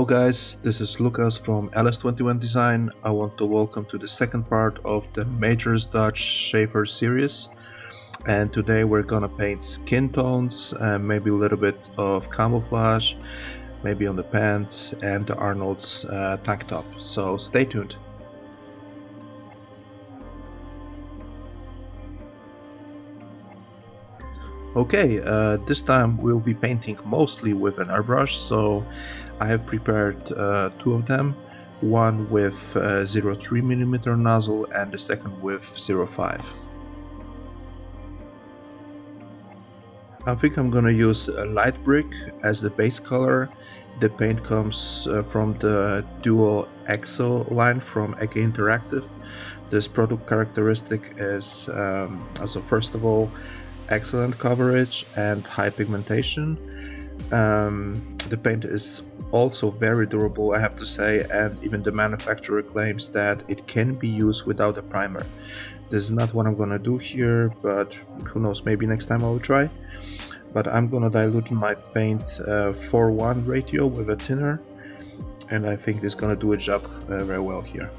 Hello guys, this is Lucas from LS21 Design. I want to welcome to the second part of the Major Alan Schaefer series. And today we're gonna paint skin tones and maybe a little bit of camouflage, maybe on the pants and the Arnold's tank top. So stay tuned. Okay, this time we'll be painting mostly with an airbrush, so I have prepared two of them, one with 0.3mm nozzle and the second with 0.5. I think I'm gonna use a light brick as the base color. The paint comes from the Duo EXO line from AK Interactive. This product characteristic is, so first of all, excellent coverage and high pigmentation. The paint is also very durable, I have to say, and even the manufacturer claims that it can be used without a primer. This is not what I'm gonna do here, but who knows, maybe next time I will try. But I'm gonna dilute my paint 4:1 ratio with a thinner, and I think this is gonna do a job very well here.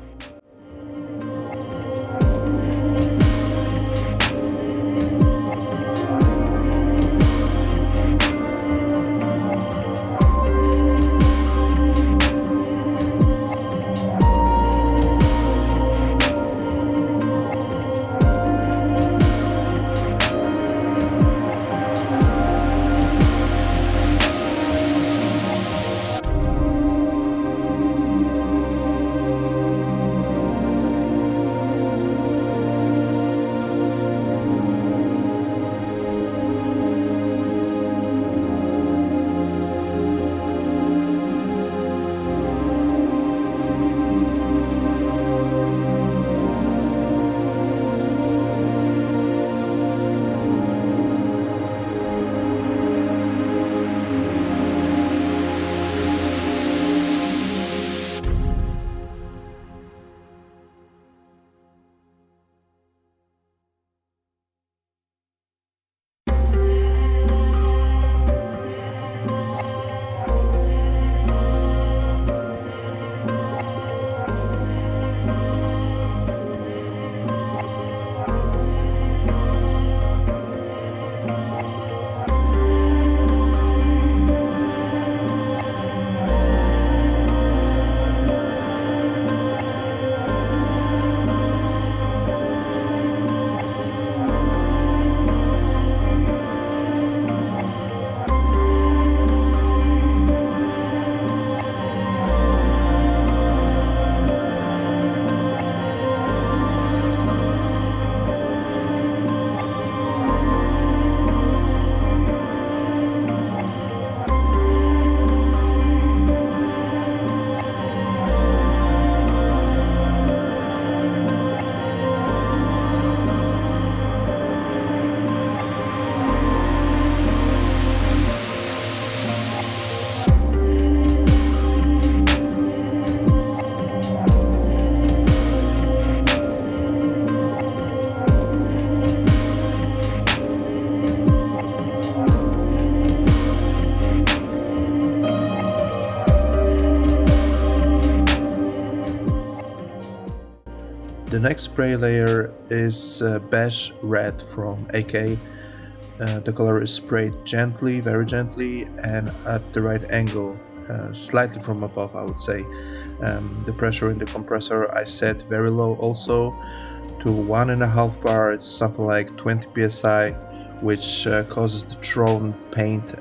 The next spray layer is beige red from AK. The color is sprayed gently, very gently, and at the right angle, slightly from above, I would say. The pressure in the compressor I set very low also, to 1.5 bar. It's something like 20 psi, which causes the thrown paint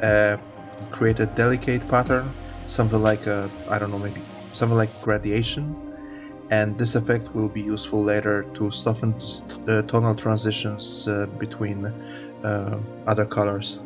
create a delicate pattern, something like I don't know, maybe something like gradation. And this effect will be useful later to soften tonal transitions between other colors.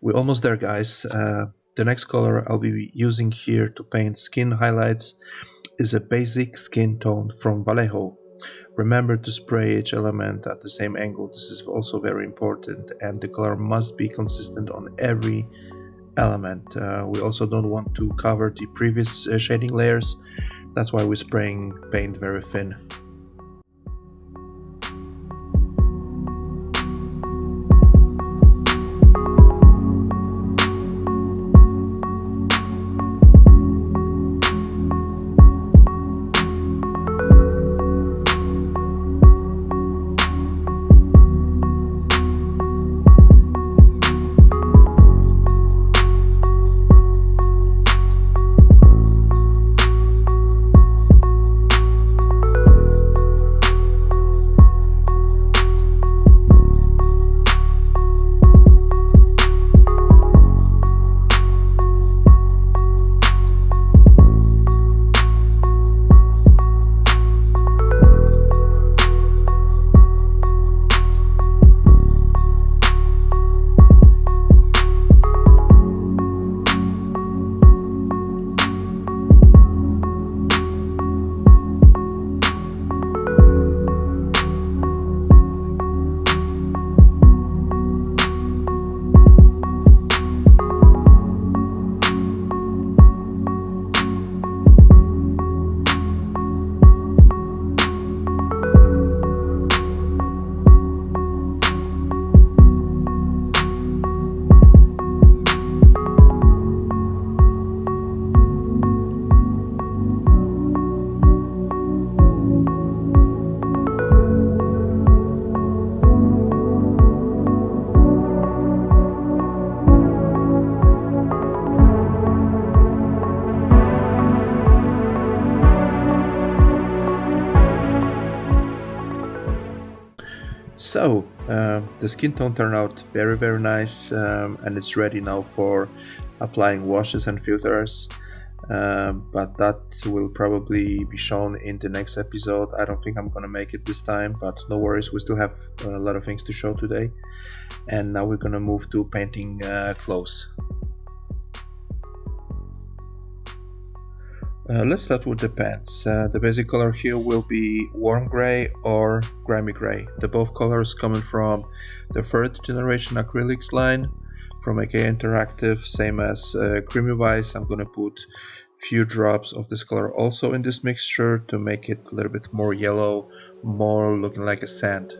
We're almost there, guys. The next color I'll be using here to paint skin highlights is a basic skin tone from Vallejo. Remember to spray each element at the same angle. This is also very important, and the color must be consistent on every element. We also don't want to cover the previous shading layers. That's why we're spraying paint very thin. So the skin tone turned out very nice, and it's ready now for applying washes and filters, but that will probably be shown in the next episode. I don't think I'm gonna make it this time, but no worries, we still have a lot of things to show today. And now we're gonna move to painting clothes. Let's start with the pants. The basic color here will be warm gray or grimy gray. The both colors coming from the third generation acrylics line from AK Interactive, same as Creamy Vice. I'm gonna put few drops of this color also in this mixture to make it a little bit more yellow, more looking like a sand.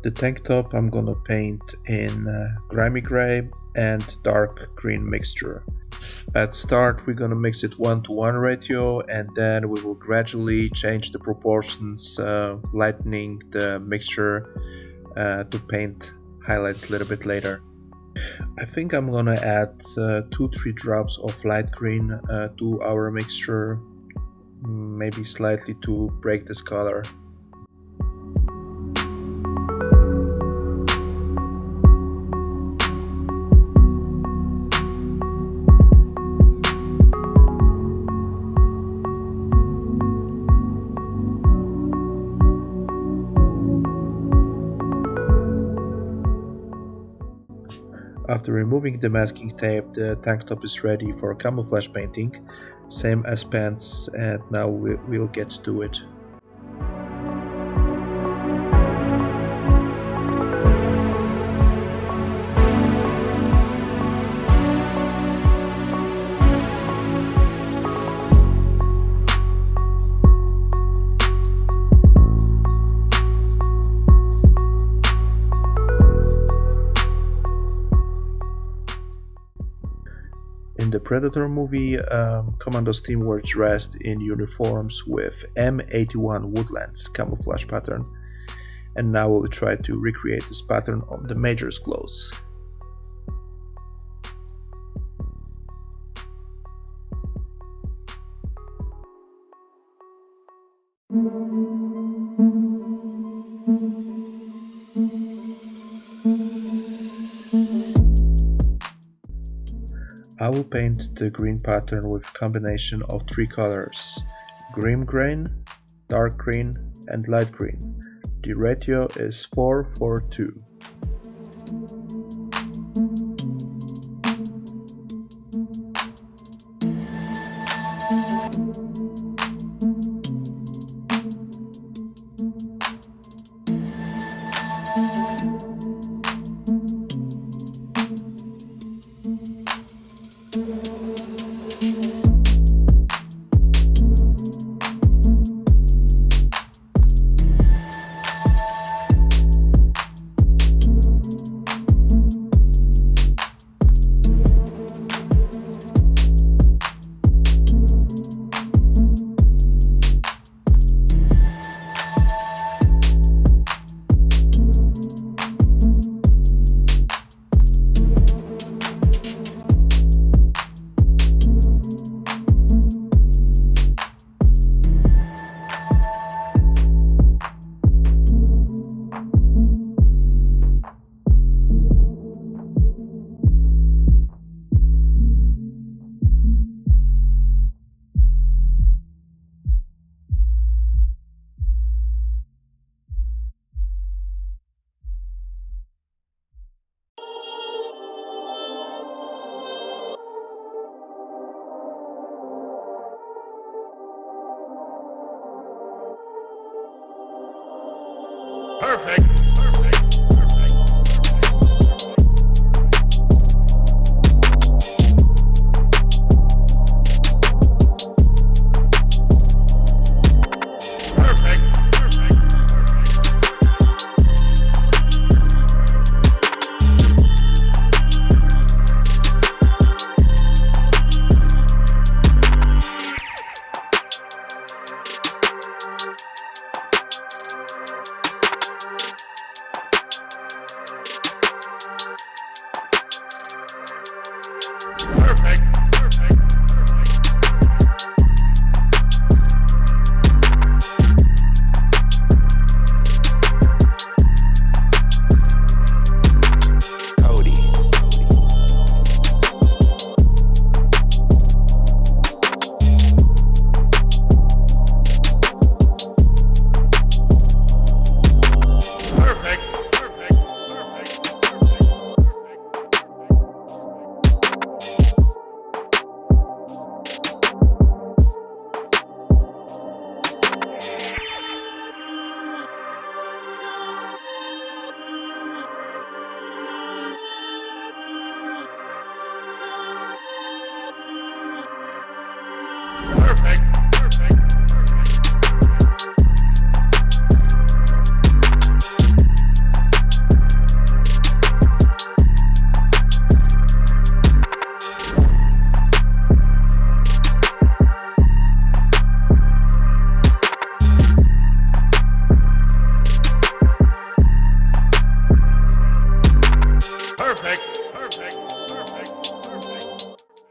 The tank top I'm gonna paint in grimy gray and dark green mixture. At start we're gonna mix it 1:1 ratio, and then we will gradually change the proportions, lightening the mixture to paint highlights a little bit later. I think I'm gonna add 2-3 drops of light green to our mixture, maybe slightly to break this color. After removing the masking tape, the tank top is ready for camouflage painting, same as pants, and now we'll get to it. In the Predator movie, Commando's team were dressed in uniforms with M81 Woodlands camouflage pattern, and now we'll try to recreate this pattern on the Major's clothes. I will paint the green pattern with a combination of three colors: green grain, dark green, and light green. The ratio is 4:4:2. Perfect.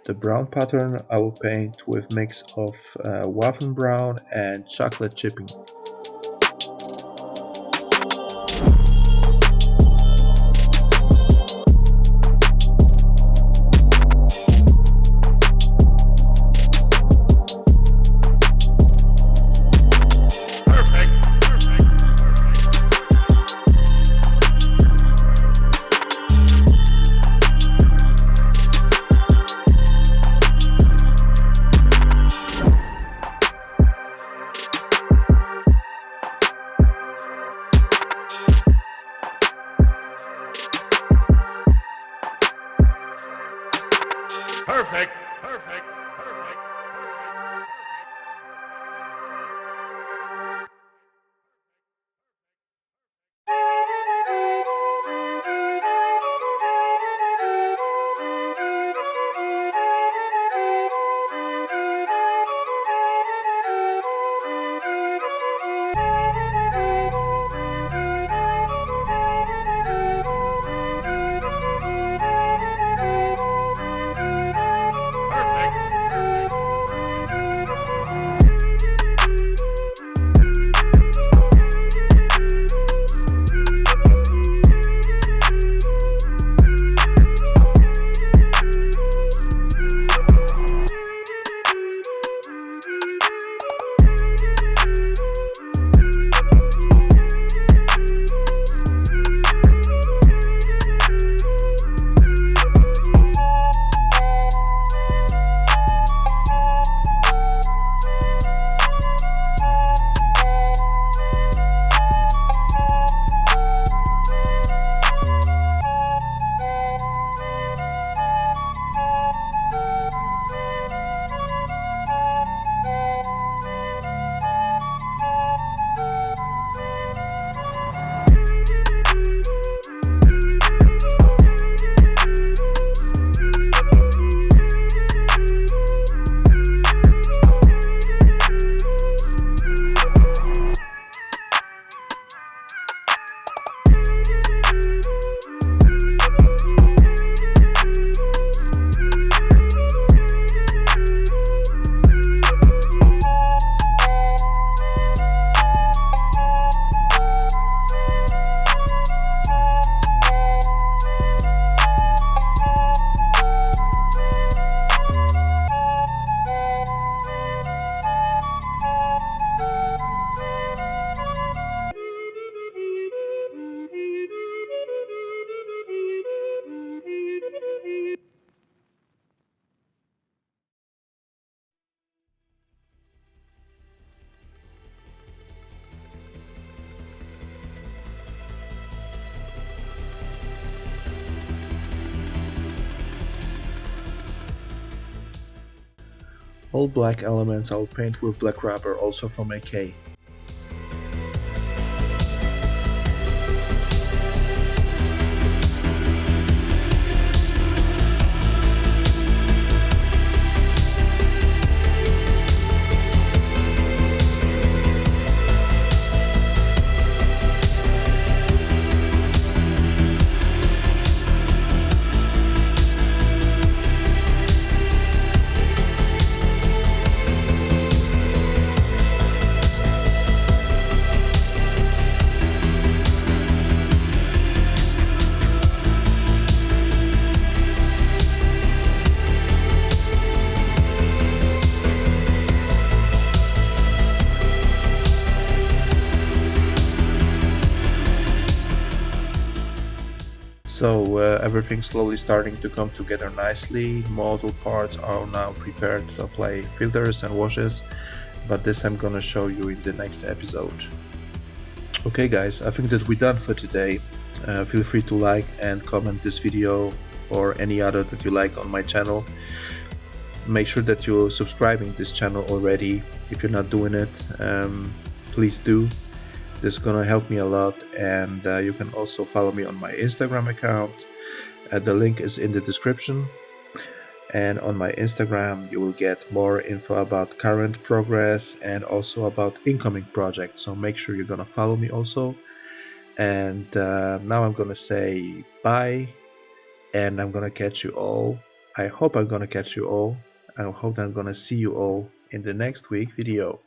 The brown pattern I will paint with mix of waffen brown and chocolate chipping. Perfect. All black elements I'll paint with black rubber, also from AK. So everything's slowly starting to come together nicely. Model parts are now prepared to apply filters and washes, but this I'm gonna show you in the next episode. Okay guys, I think that we're done for today. Feel free to like and comment this video or any other that you like on my channel. Make sure that you're subscribing this channel already. If you're not doing it, please do. This is gonna help me a lot, and you can also follow me on my Instagram account. The link is in the description, and on my Instagram you will get more info about current progress and also about incoming projects, so make sure you're gonna follow me also. And now I'm gonna say bye, and I'm gonna catch you all. I hope I'm gonna catch you all. I hope I'm gonna see you all in the next week video.